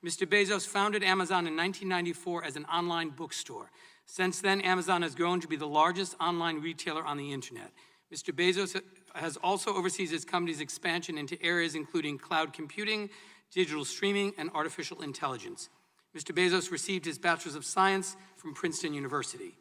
Mr. Bezos founded Amazon in 1994 as an online bookstore. Since then, Amazon has grown to be the largest online retailer on the internet. Mr. Bezos has also oversees his company's expansion into areas including cloud computing, digital streaming, and artificial intelligence. Mr. Bezos received his Bachelor's of Science from Princeton University.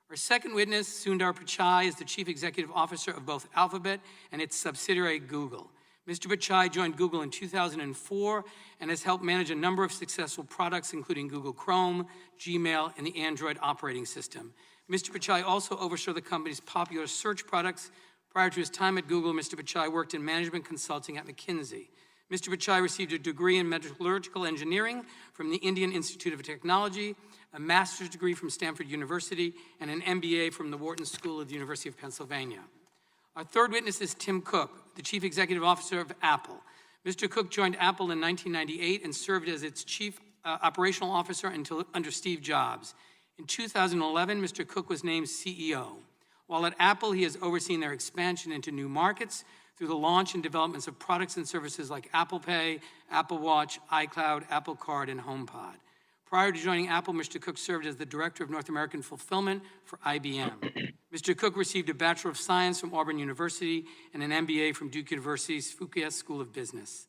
Our second witness, Sundar Pichai, is the Chief Executive Officer of both Alphabet and its subsidiary Google. Mr. Pichai joined Google in 2004 and has helped manage a number of successful products, including Google Chrome, Gmail, and the Android operating system. Mr. Pichai also oversaw the company's popular search products. Prior to his time at Google, Mr. Pichai worked in management consulting at McKinsey. Mr. Pichai received a degree in metallurgical engineering from the Indian Institute of Technology, a master's degree from Stanford University, and an MBA from the Wharton School of the University of Pennsylvania. Our third witness is Tim Cook, the Chief Executive Officer of Apple. Mr. Cook joined Apple in 1998 and served as its Chief Operational Officer under Steve Jobs. In 2011, Mr. Cook was named CEO. While at Apple, he has overseen their expansion into new markets through the launch and developments of products and services like Apple Pay, Apple Watch, iCloud, Apple Card, and HomePod. Prior to joining Apple, Mr. Cook served as the Director of North American Fulfillment for IBM. Mr. Cook received a Bachelor of Science from Auburn University and an MBA from Duke University's Fuqua School of Business.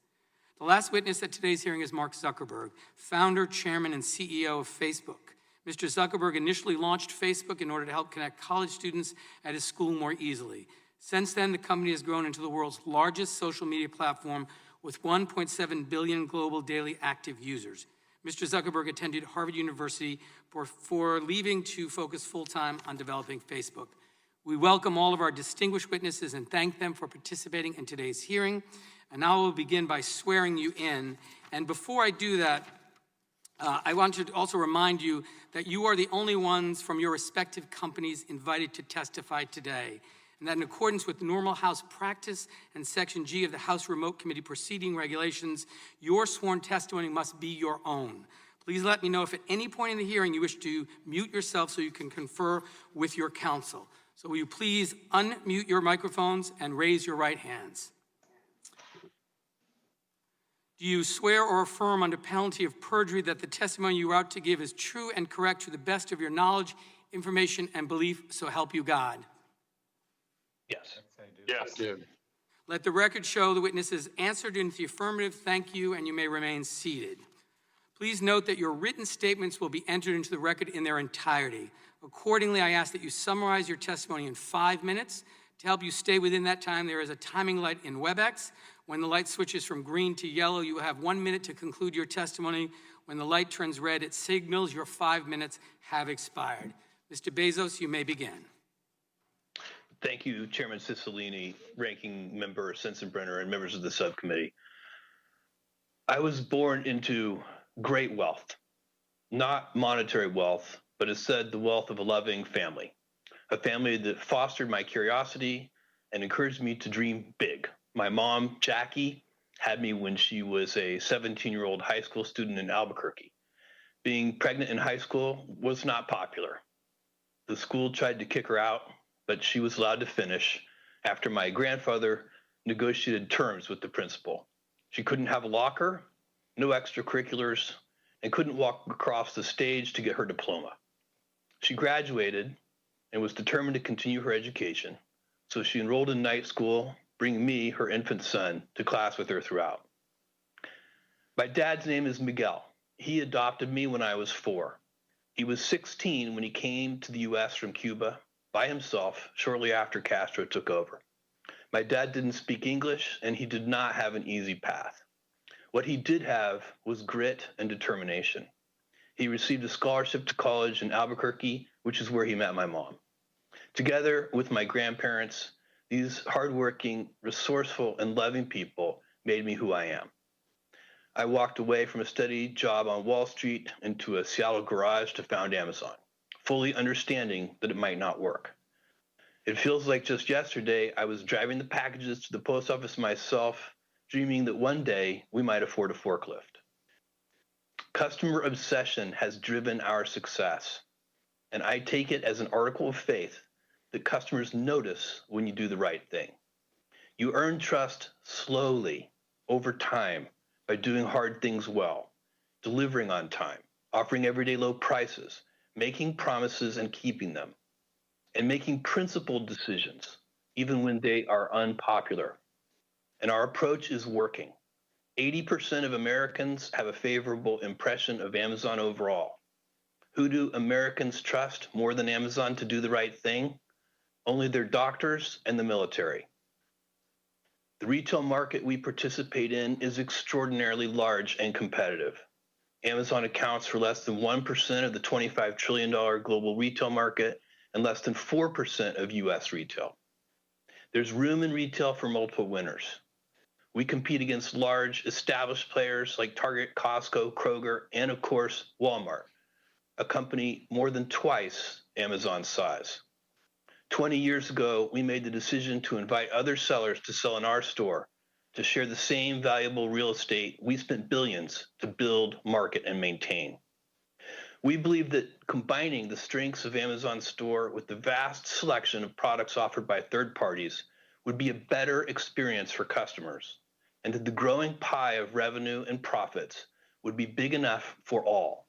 The last witness at today's hearing is Mark Zuckerberg, founder, chairman, and CEO of Facebook. Mr. Zuckerberg initially launched Facebook in order to help connect college students at his school more easily. Since then, the company has grown into the world's largest social media platform with 1.7 billion global daily active users. Mr. Zuckerberg attended Harvard University before leaving to focus full-time on developing Facebook. We welcome all of our distinguished witnesses and thank them for participating in today's hearing. And now we'll begin by swearing you in. And before I do that, I want to also remind you that you are the only ones from your respective companies invited to testify today, and that in accordance with normal House practice and Section G of the House Remote Committee Proceeding Regulations, your sworn testimony must be your own. Please let me know if at any point in the hearing you wish to mute yourself so you can confer with your counsel. So will you please unmute your microphones and raise your right hands? Do you swear or affirm under penalty of perjury that the testimony you are about to give is true and correct to the best of your knowledge, information, and belief, so help you God? Yes. Yes. I do. Let the record show the witnesses answered in the affirmative. Thank you, and you may remain seated. Please note that your written statements will be entered into the record in their entirety. Accordingly, I ask that you summarize your testimony in 5 minutes. To help you stay within that time, there is a timing light in WebEx. When the light switches from green to yellow, you have 1 minute to conclude your testimony. When the light turns red, it signals your 5 minutes have expired. Mr. Bezos, you may begin. Thank you, Chairman Cicilline, Ranking Member Sensenbrenner, and members of the subcommittee. I was born into great wealth, not monetary wealth, but instead the wealth of a loving family, a family that fostered my curiosity and encouraged me to dream big. My mom, Jackie, had me when she was a 17-year-old high school student in Albuquerque. Being pregnant in high school was not popular. The school tried to kick her out, but she was allowed to finish after my grandfather negotiated terms with the principal. She couldn't have a locker, no extracurriculars, and couldn't walk across the stage to get her diploma. She graduated and was determined to continue her education, so she enrolled in night school, bringing me, her infant son, to class with her throughout. My dad's name is Miguel. He adopted me when I was 4. He was 16 when he came to the U.S. from Cuba by himself shortly after Castro took over. My dad didn't speak English, and he did not have an easy path. What he did have was grit and determination. He received a scholarship to college in Albuquerque, which is where he met my mom. Together with my grandparents, these hardworking, resourceful, and loving people made me who I am. I walked away from a steady job on Wall Street into a Seattle garage to found Amazon, fully understanding that it might not work. It feels like just yesterday I was driving the packages to the post office myself, dreaming that one day we might afford a forklift. Customer obsession has driven our success, and I take it as an article of faith that customers notice when you do the right thing. You earn trust slowly, over time, by doing hard things well. delivering on time, offering everyday low prices, making promises and keeping them, and making principled decisions, even when they are unpopular. And our approach is working. 80% of Americans have a favorable impression of Amazon overall. Who do Americans trust more than Amazon to do the right thing? Only their doctors and the military. The retail market we participate in is extraordinarily large and competitive. Amazon accounts for less than 1% of the $25 trillion global retail market and less than 4% of US retail. There's room in retail for multiple winners. We compete against large, established players like Target, Costco, Kroger, and of course, Walmart, a company more than twice Amazon's size. 20 years ago, we made the decision to invite other sellers to sell in our store to share the same valuable real estate we spent billions to build, market, and maintain. We believe that combining the strengths of Amazon store with the vast selection of products offered by third parties would be a better experience for customers, and that the growing pie of revenue and profits would be big enough for all.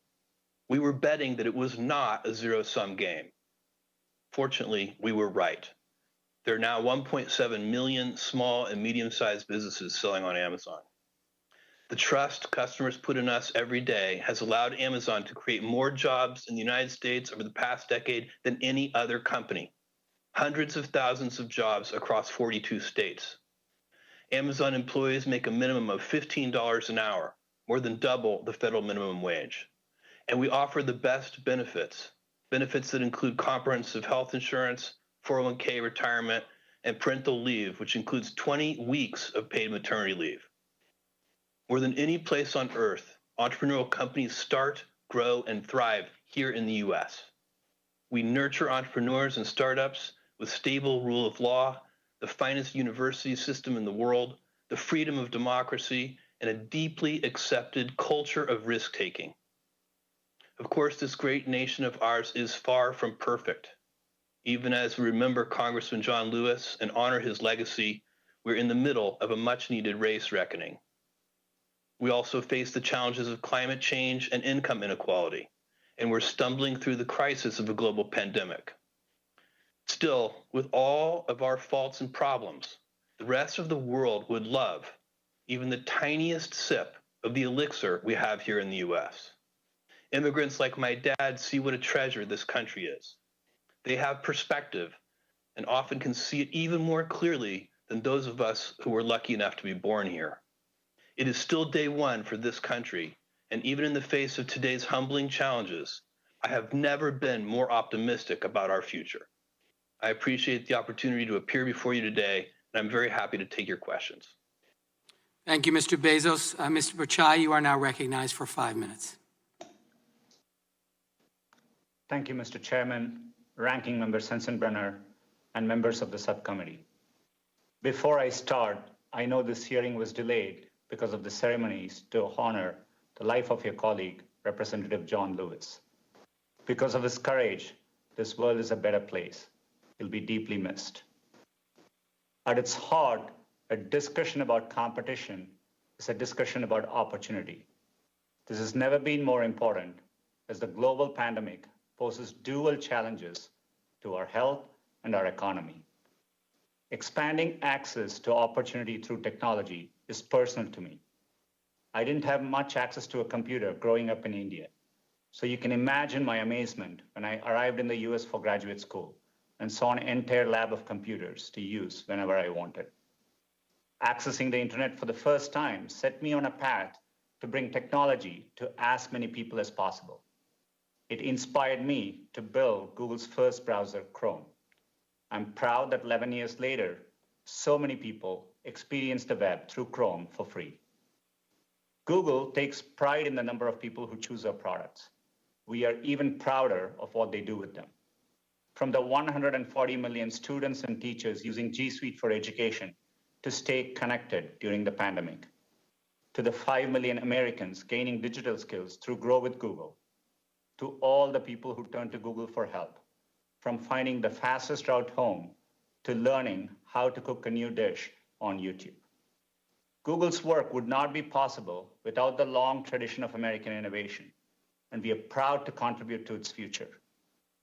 We were betting that it was not a zero-sum game. Fortunately, we were right. There are now 1.7 million small and medium-sized businesses selling on Amazon. The trust customers put in us every day has allowed Amazon to create more jobs in the United States over the past decade than any other company. Hundreds of thousands of jobs across 42 states. Amazon employees make a minimum of $15 an hour, more than double the federal minimum wage. And we offer the best benefits that include comprehensive health insurance, 401k retirement, and parental leave, which includes 20 weeks of paid maternity leave. More than any place on earth, entrepreneurial companies start, grow, and thrive here in the US. We nurture entrepreneurs and startups with stable rule of law, the finest university system in the world, the freedom of democracy, and a deeply accepted culture of risk-taking. Of course, this great nation of ours is far from perfect. Even as we remember Congressman John Lewis and honor his legacy, we're in the middle of a much-needed race reckoning. We also face the challenges of climate change and income inequality, and we're stumbling through the crisis of a global pandemic. Still, with all of our faults and problems, the rest of the world would love even the tiniest sip of the elixir we have here in the US. Immigrants like my dad see what a treasure this country is. They have perspective and often can see it even more clearly than those of us who were lucky enough to be born here. It is still day one for this country, and even in the face of today's humbling challenges, I have never been more optimistic about our future. I appreciate the opportunity to appear before you today, and I'm very happy to take your questions. Thank you, Mr. Bezos. Mr. Pichai, you are now recognized for 5 minutes. Thank you, Mr. Chairman, Ranking Member Sensenbrenner, and members of the subcommittee. Before I start, I know this hearing was delayed because of the ceremonies to honor the life of your colleague, Representative John Lewis. Because of his courage, this world is a better place. He'll be deeply missed. At its heart, a discussion about competition is a discussion about opportunity. This has never been more important as the global pandemic poses dual challenges to our health and our economy. Expanding access to opportunity through technology is personal to me. I didn't have much access to a computer growing up in India, so you can imagine my amazement when I arrived in the US for graduate school and saw an entire lab of computers to use whenever I wanted. Accessing the internet for the first time set me on a path to bring technology to as many people as possible. It inspired me to build Google's first browser, Chrome. I'm proud that 11 years later, so many people experience the web through Chrome for free. Google takes pride in the number of people who choose our products. We are even prouder of what they do with them. From the 140 million students and teachers using G Suite for education to stay connected during the pandemic, to the 5 million Americans gaining digital skills through Grow with Google, to all the people who turn to Google for help, from finding the fastest route home to learning how to cook a new dish on YouTube. Google's work would not be possible without the long tradition of American innovation, and we are proud to contribute to its future.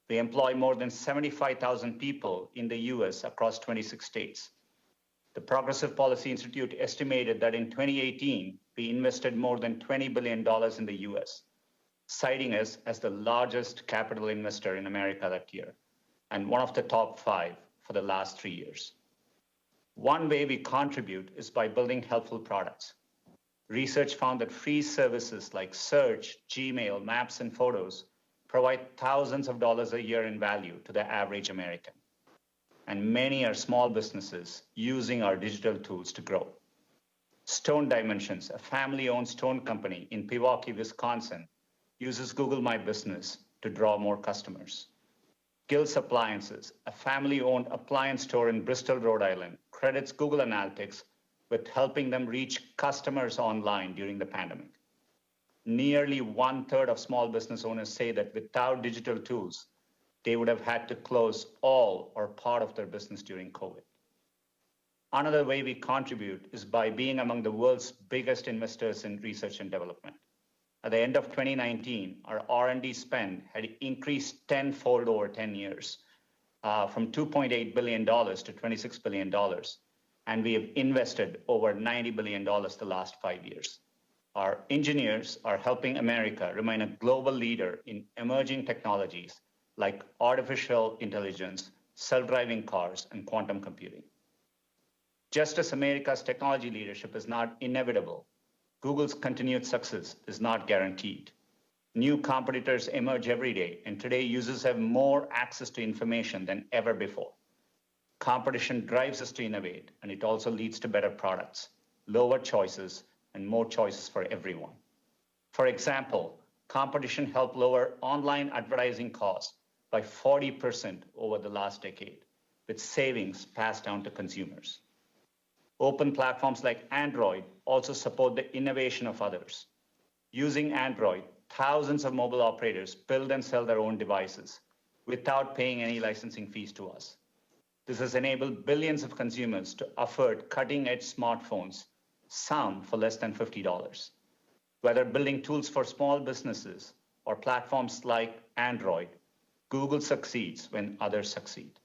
We employ more than 75,000 people in the US across 26 states. The Progressive Policy Institute estimated that in 2018, we invested more than $20 billion in the US, citing us as the largest capital investor in America that year, and one of the top 5 for the last 3 years. One way we contribute is by building helpful products. Research found that free services like search, Gmail, Maps, and Photos provide thousands of dollars a year in value to the average American. And many are small businesses using our digital tools to grow. Stone Dimensions, a family-owned stone company in Pewaukee, Wisconsin, uses Google My Business to draw more customers. Gills Appliances, a family-owned appliance store in Bristol, Rhode Island, credits Google Analytics with helping them reach customers online during the pandemic. Nearly 1/3 of small business owners say that without digital tools, they would have had to close all or part of their business during COVID. Another way we contribute is by being among the world's biggest investors in research and development. At the end of 2019, our R&D spend had increased tenfold over 10 years, from $2.8 billion to $26 billion, and we have invested over $90 billion the last 5 years. Our engineers are helping America remain a global leader in emerging technologies like artificial intelligence, self-driving cars, and quantum computing. Just as America's technology leadership is not inevitable, Google's continued success is not guaranteed. New competitors emerge every day, and today users have more access to information than ever before. Competition drives us to innovate, and it also leads to better products, lower choices, and more choices for everyone. For example, competition helped lower online advertising costs by 40% over the last decade, with savings passed down to consumers. Open platforms like Android also support the innovation of others. Using Android, thousands of mobile operators build and sell their own devices without paying any licensing fees to us. This has enabled billions of consumers to afford cutting-edge smartphones, some for less than $50. Whether building tools for small businesses or platforms like Android, Google succeeds when others succeed.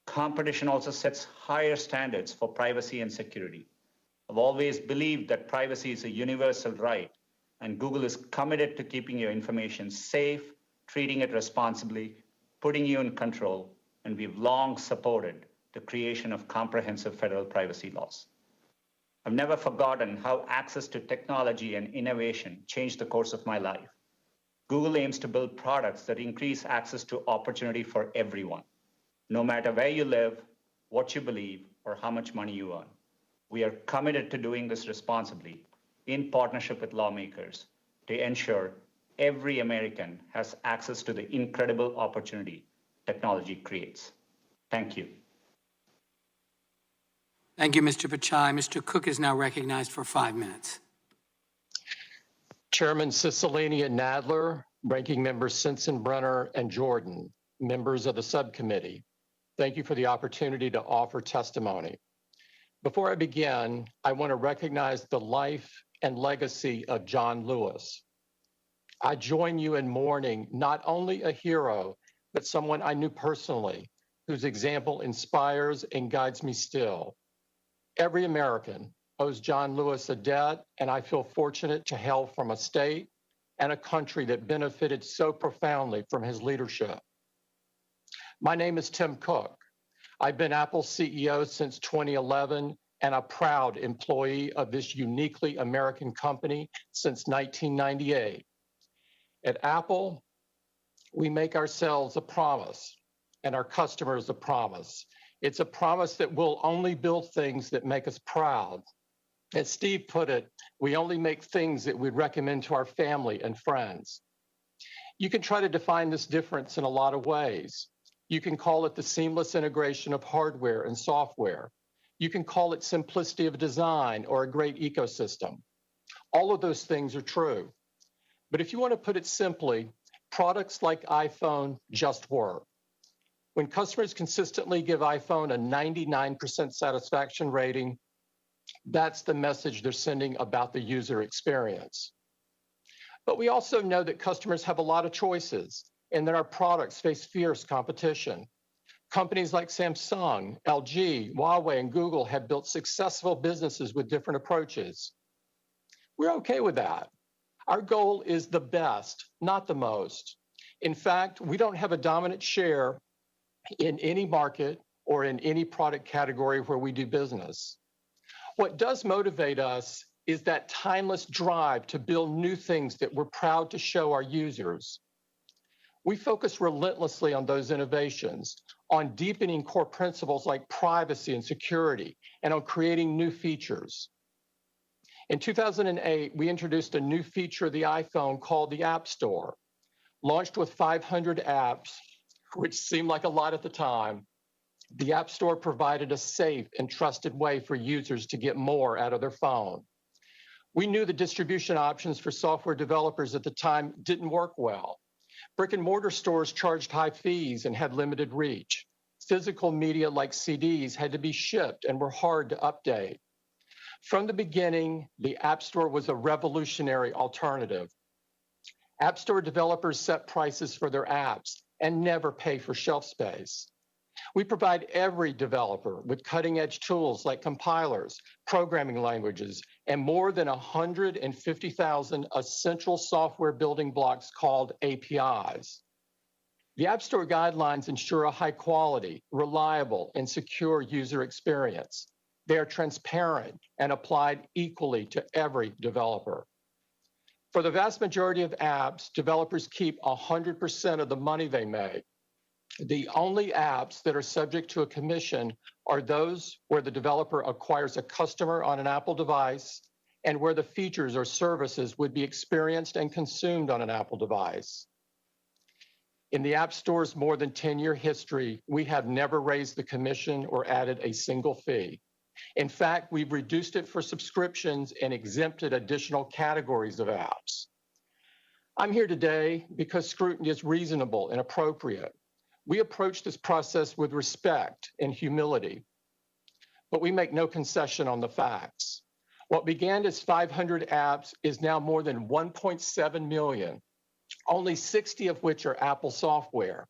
Competition also sets higher standards for privacy and security. I've always believed that privacy is a universal right, and Google is committed to keeping your information safe, treating it responsibly, putting you in control, and we've long supported the creation of comprehensive federal privacy laws. I've never forgotten how access to technology and innovation changed the course of my life. Google aims to build products that increase access to opportunity for everyone, no matter where you live, what you believe, or how much money you earn. We are committed to doing this responsibly in partnership with lawmakers to ensure every American has access to the incredible opportunity technology creates. Thank you. Thank you, Mr. Pichai. Mr. Cook is now recognized for 5 minutes. Chairman Cicilline and Nadler, Ranking Members Sensenbrenner and Jordan, members of the subcommittee, thank you for the opportunity to offer testimony. Before I begin, I want to recognize the life and legacy of John Lewis. I join you in mourning not only a hero, but someone I knew personally, whose example inspires and guides me still. Every American owes John Lewis a debt, and I feel fortunate to hail from a state and a country that benefited so profoundly from his leadership. My name is Tim Cook. I've been Apple's CEO since 2011 and a proud employee of this uniquely American company since 1998. At Apple, we make ourselves a promise and our customers a promise. It's a promise that we'll only build things that make us proud. As Steve put it, we only make things that we'd recommend to our family and friends. You can try to define this difference in a lot of ways. You can call it the seamless integration of hardware and software. You can call it simplicity of design or a great ecosystem. All of those things are true. But if you want to put it simply, products like iPhone just work. When customers consistently give iPhone a 99% satisfaction rating, That's the message they're sending about the user experience. But we also know that customers have a lot of choices and that our products face fierce competition. Companies like Samsung, LG, Huawei, and Google have built successful businesses with different approaches. We're okay with that. Our goal is the best, not the most. In fact, we don't have a dominant share in any market or in any product category where we do business. What does motivate us is that timeless drive to build new things that we're proud to show our users. We focus relentlessly on those innovations, on deepening core principles like privacy and security, and on creating new features. In 2008, we introduced a new feature of the iPhone called the App Store. Launched with 500 apps, which seemed like a lot at the time, the App Store provided a safe and trusted way for users to get more out of their phone. We knew the distribution options for software developers at the time didn't work well. Brick and mortar stores charged high fees and had limited reach. Physical media like CDs had to be shipped and were hard to update. From the beginning, the App Store was a revolutionary alternative. App Store developers set prices for their apps and never pay for shelf space. We provide every developer with cutting-edge tools like compilers, programming languages, and more than 150,000 essential software building blocks called APIs. The App Store guidelines ensure a high-quality, reliable, and secure user experience. They are transparent and applied equally to every developer. For the vast majority of apps, developers keep 100% of the money they make. The only apps that are subject to a commission are those where the developer acquires a customer on an Apple device and where the features or services would be experienced and consumed on an Apple device. In the App Store's more than 10-year history, we have never raised the commission or added a single fee. In fact, we've reduced it for subscriptions and exempted additional categories of apps. I'm here today because scrutiny is reasonable and appropriate. We approach this process with respect and humility, but we make no concession on the facts. What began as 500 apps is now more than 1.7 million, only 60 of which are Apple software.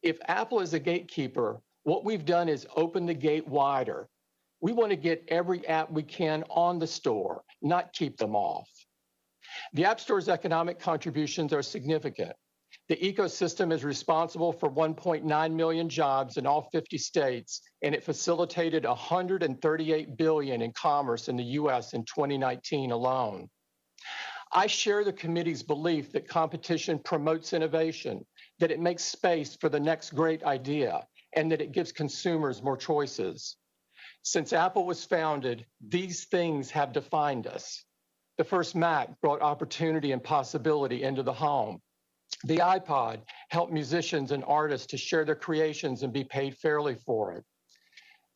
If Apple is a gatekeeper, what we've done is open the gate wider. We want to get every app we can on the store, not keep them off. The App Store's economic contributions are significant. The ecosystem is responsible for 1.9 million jobs in all 50 states, and it facilitated $138 billion in commerce in the US in 2019 alone. I share the committee's belief that competition promotes innovation, that it makes space for the next great idea, and that it gives consumers more choices. Since Apple was founded, these things have defined us. The first Mac brought opportunity and possibility into the home. The iPod helped musicians and artists to share their creations and be paid fairly for it.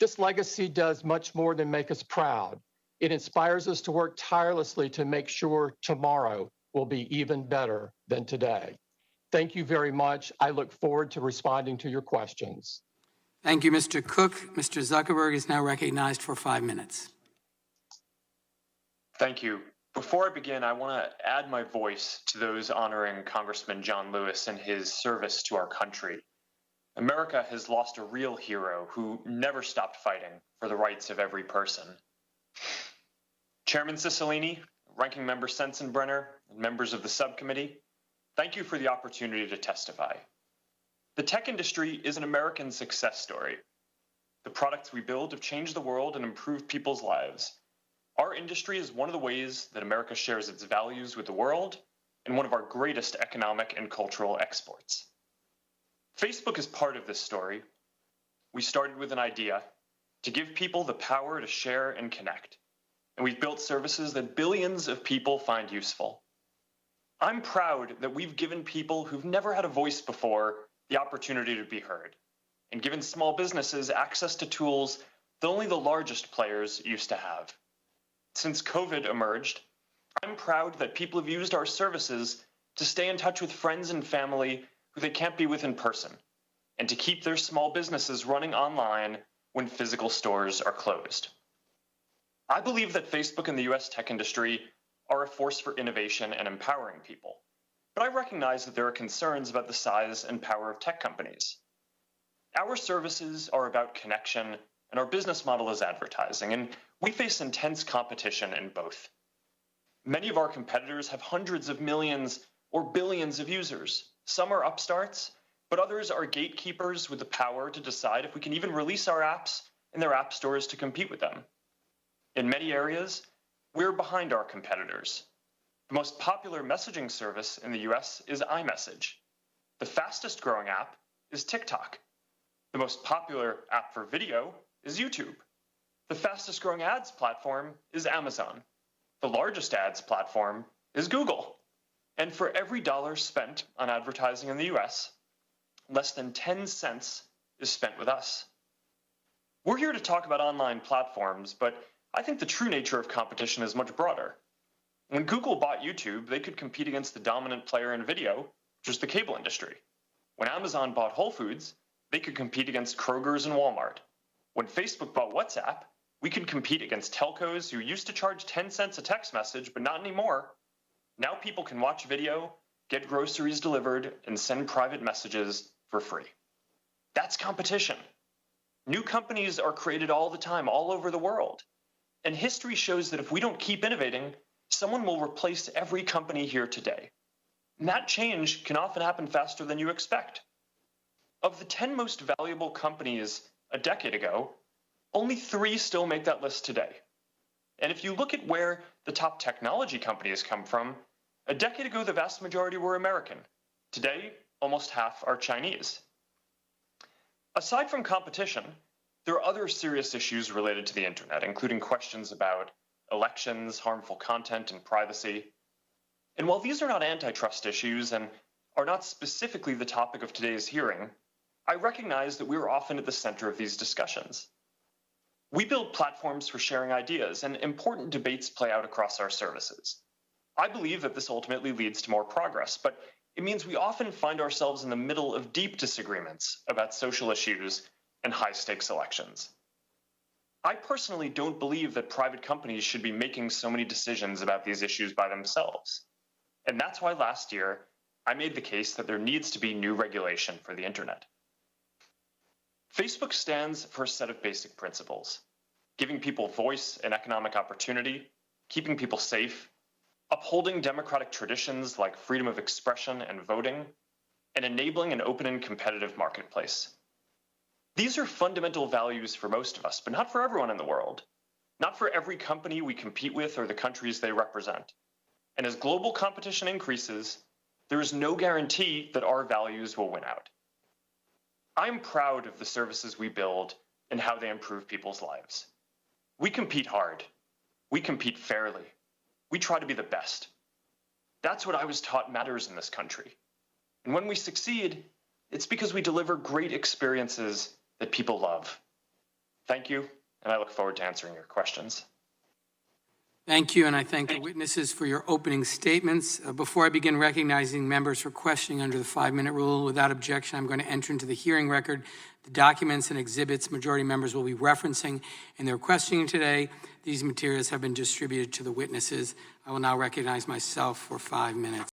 This legacy does much more than make us proud. It inspires us to work tirelessly to make sure tomorrow will be even better than today. Thank you very much. I look forward to responding to your questions. Thank you, Mr. Cook. Mr. Zuckerberg is now recognized for 5 minutes. Thank you. Before I begin, I want to add my voice to those honoring Congressman John Lewis and his service to our country. America has lost a real hero who never stopped fighting for the rights of every person. Chairman Cicilline, Ranking Member Sensenbrenner, and members of the subcommittee, thank you for the opportunity to testify. The tech industry is an American success story. The products we build have changed the world and improved people's lives. Our industry is one of the ways that America shares its values with the world and one of our greatest economic and cultural exports. Facebook is part of this story. We started with an idea to give people the power to share and connect, and we've built services that billions of people find useful. I'm proud that we've given people who've never had a voice before the opportunity to be heard, and given small businesses access to tools that only the largest players used to have. Since COVID emerged, I'm proud that people have used our services to stay in touch with friends and family who they can't be with in person, and to keep their small businesses running online when physical stores are closed. I believe that Facebook and the US tech industry are a force for innovation and empowering people. But I recognize that there are concerns about the size and power of tech companies. Our services are about connection, and our business model is advertising, and we face intense competition in both. Many of our competitors have hundreds of millions or billions of users. Some are upstarts, but others are gatekeepers with the power to decide if we can even release our apps in their app stores to compete with them. In many areas, we're behind our competitors. The most popular messaging service in the US is iMessage. The fastest growing app is TikTok. The most popular app for video is YouTube. The fastest growing ads platform is Amazon. The largest ads platform is Google. And for every dollar spent on advertising in the US, less than 10 cents is spent with us. We're here to talk about online platforms, but I think the true nature of competition is much broader. When Google bought YouTube, they could compete against the dominant player in video, which was the cable industry. When Amazon bought Whole Foods, they could compete against Kroger's and Walmart. When Facebook bought WhatsApp, we could compete against telcos who used to charge 10 cents a text message, but not anymore. Now people can watch video, get groceries delivered, and send private messages for free. That's competition. New companies are created all the time, all over the world. And history shows that if we don't keep innovating, someone will replace every company here today. And that change can often happen faster than you expect. Of the 10 most valuable companies a decade ago, only 3 still make that list today. And if you look at where the top technology companies come from, a decade ago the vast majority were American. Today, almost half are Chinese. Aside from competition, there are other serious issues related to the internet, including questions about elections, harmful content, and privacy. And while these are not antitrust issues and are not specifically the topic of today's hearing, I recognize that we are often at the center of these discussions. We build platforms for sharing ideas, and important debates play out across our services. I believe that this ultimately leads to more progress, but it means we often find ourselves in the middle of deep disagreements about social issues and high-stakes elections. I personally don't believe that private companies should be making so many decisions about these issues by themselves. And that's why last year, I made the case that there needs to be new regulation for the internet. Facebook stands for a set of basic principles: giving people voice and economic opportunity, keeping people safe, upholding democratic traditions like freedom of expression and voting, and enabling an open and competitive marketplace. These are fundamental values for most of us, but not for everyone in the world. Not for every company we compete with or the countries they represent. And as global competition increases, there is no guarantee that our values will win out. I'm proud of the services we build and how they improve people's lives. We compete hard. We compete fairly. We try to be the best. That's what I was taught matters in this country. And when we succeed, it's because we deliver great experiences that people love. Thank you, and I look forward to answering your questions. Thank you, and I thank the witnesses for your opening statements. Before I begin recognizing members for questioning under the 5-minute rule, without objection, I'm going to enter into the hearing record the documents and exhibits majority members will be referencing in their questioning today. These materials have been distributed to the witnesses. I will now recognize myself for 5 minutes.